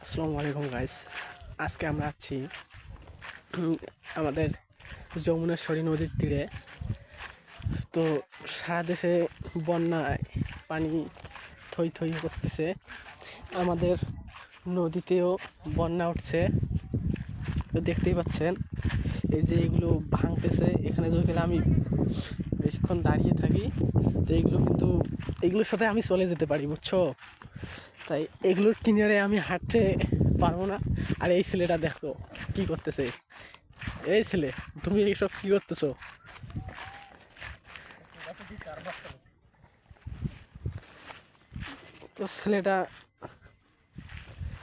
আসসালামু আলাইকুম গাইস। আজকে আমরা আছি আমাদের যমুনেশ্বরী নদীর তীরে। তো সারা দেশে বন্যায় পানি থই থই করতেছে, আমাদের নদীতেও বন্যা উঠছে। তো দেখতেই পাচ্ছেন এই যে এগুলো ভাঙতেছে, এখানে যদি আমি বেশিক্ষণ দাঁড়িয়ে থাকি তো এগুলোর সাথে আমি চলে যেতে পারি, বুঝছো? তাই এগুলোর কিনারে আমি হাঁটতে পারবো না। আর এই ছেলেটা দেখো কি করতেছে। এই ছেলে, তুমি এইসব কি করতেছো? তো ছেলেটা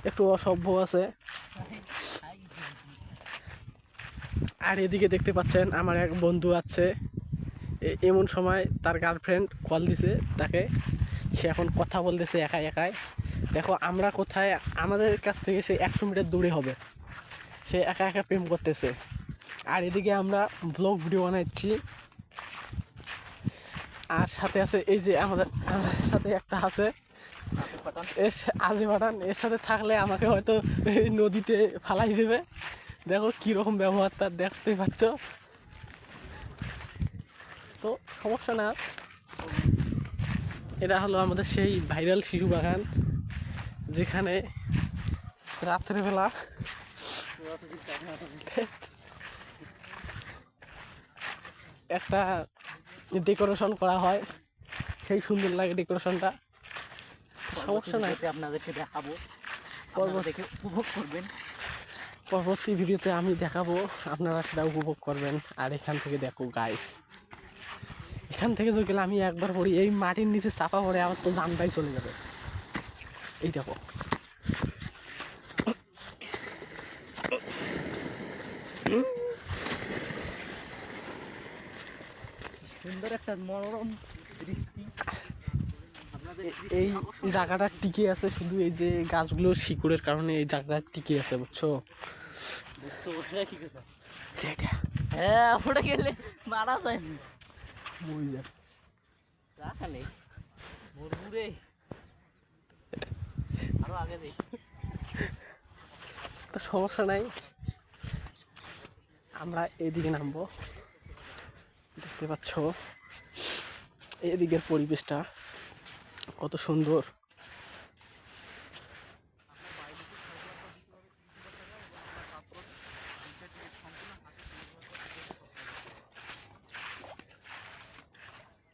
একটু অসভ্য আছে। আর এদিকে দেখতে পাচ্ছেন আমার এক বন্ধু আছে, এমন সময় তার গার্লফ্রেন্ড কল দিছে তাকে, সে এখন কথা বলতেছে একাই একাই। দেখো আমরা কোথায়, আমাদের কাছ থেকে সে 100 মিটার দূরে হবে, সে একা একা প্রেম করতেছে। আর এদিকে আমরা ব্লগ ভিডিও বানাচ্ছি। আর সাথে আছে এই যে আমাদের সাথে একটা আছে আজি পাঠান, এর সাথে থাকলে আমাকে হয়তো নদীতে ফালাই দেবে। দেখো কিরকম ব্যবহার তার, দেখতে পাচ্ছ। তো সমস্যা না, এটা হলো আমাদের সেই ভাইরাল শিশু বাগান, যেখানে রাত্রেবেলা একটা ডেকোরেশন করা হয়, সেই সুন্দর লাগে ডেকোরেশনটা। সমস্যা নাই, আপনাদেরকে দেখাবো, দেখে উপভোগ করবেন। পরবর্তী ভিডিওতে আমি দেখাবো, আপনারা সেটা উপভোগ করবেন। আর এখান থেকে দেখো গাইস, এখান থেকে যদি গেলে আমি একবার পড়ি, এই মাটির নিচে চাপা পড়ে আমার তো জানটাই চলে যাবে। এই দেখো সুন্দর একটা মনোরম দৃষ্টি। এই জায়গাটা টিকে আছে শুধু এই যে গাছগুলোর শিকড়ের কারণে এই জায়গাটা টিকে আছে, বুঝছো? হ্যাঁ, ওটা গেলে মারা যায় না, মরে যায়। রাখা নেই মরবুরে, আরো আগে দেই। তো সমস্যা নাই, আমরা এদিকে নামবো। দেখতে পাচ্ছ এদিকের পরিবেশটা কত সুন্দর।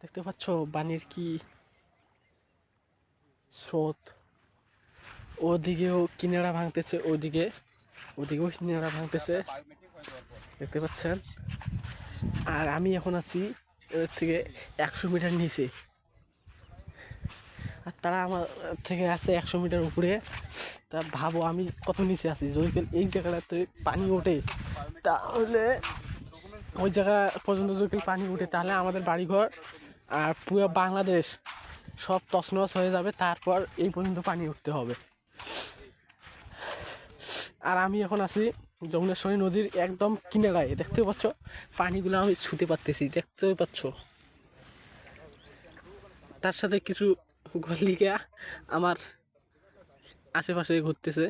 দেখতে পাচ্ছ পানির কি স্রোত। ওদিকেও কিনারা ভাঙতেছে, ওদিকেও কিনারা ভাঙতেছে, দেখতে পাচ্ছেন। আর আমি এখন আছি এর থেকে 100 মিটার নিচে, আর তারা আমার থেকে আছে 100 মিটার উপরে। তা ভাবো আমি কত নিচে আছি। যদি এই জায়গাটাতে পানি ওঠে, তাহলে ওই জায়গা পর্যন্ত যদি পানি ওঠে, তাহলে আমাদের বাড়িঘর আর পুরো বাংলাদেশ সব তছনছ হয়ে যাবে। তারপর এই পর্যন্ত পানি উঠতে হবে। আর আমি এখন আছি যমুনেশ্বরী নদীর একদম কিনারায়, দেখতে পাচ্ছ পানিগুলো আমি ছুঁতে পারতেছি, দেখতে পাচ্ছ। তার সাথে কিছু গলিকা আমার আশেপাশে ঘুরতেছে,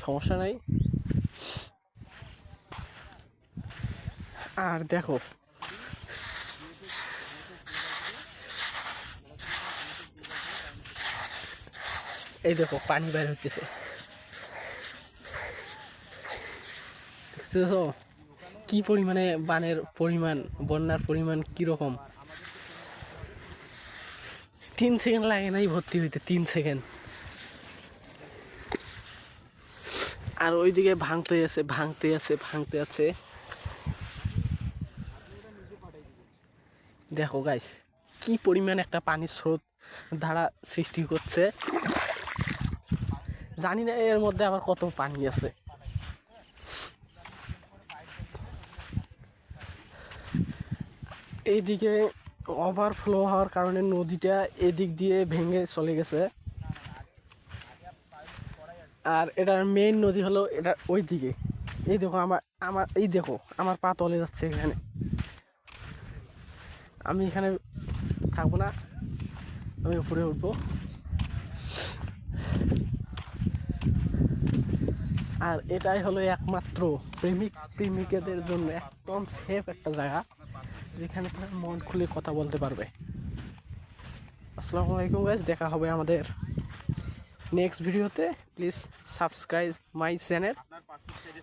সমস্যা নাই। আর দেখো এই দেখো পানি বের হচ্ছে, দেখতেছো কি পরিমাণে বানের পরিমাণ, বন্যার পরিমাণ কিরকম। 3 সেকেন্ড লাগে নাই ভর্তি হইতে, 3 সেকেন্ড। আর ওইদিকে ভাঙতে আছে। দেখো গাইস কি পরিমাণ একটা পানির স্রোত ধারা সৃষ্টি করছে, জানি না এর মধ্যে আবার কত পানি আছে। এইদিকে ওভারফ্লো হওয়ার কারণে নদীটা এদিক দিয়ে ভেঙে চলে গেছে। আর এটার মেইন নদী হলো এটা ওই দিকে। এই দেখো আমার আমার এই দেখো আমার পা তলে যাচ্ছে এখানে। আমি এখানে থাকবো না, আমি উপরে উঠবো। আর এটাই হলো একমাত্র প্রেমিক প্রেমিকাদের জন্য একদম সেফ একটা জায়গা, যেখানে তারা মন খুলে কথা বলতে পারবে। আসসালামু আলাইকুম গাইস, দেখা হবে আমাদের নেক্সট ভিডিওতে। Please subscribe my channel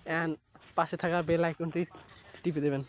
and পাশে থাকা বেল আইকনটি টিপে দেবেন।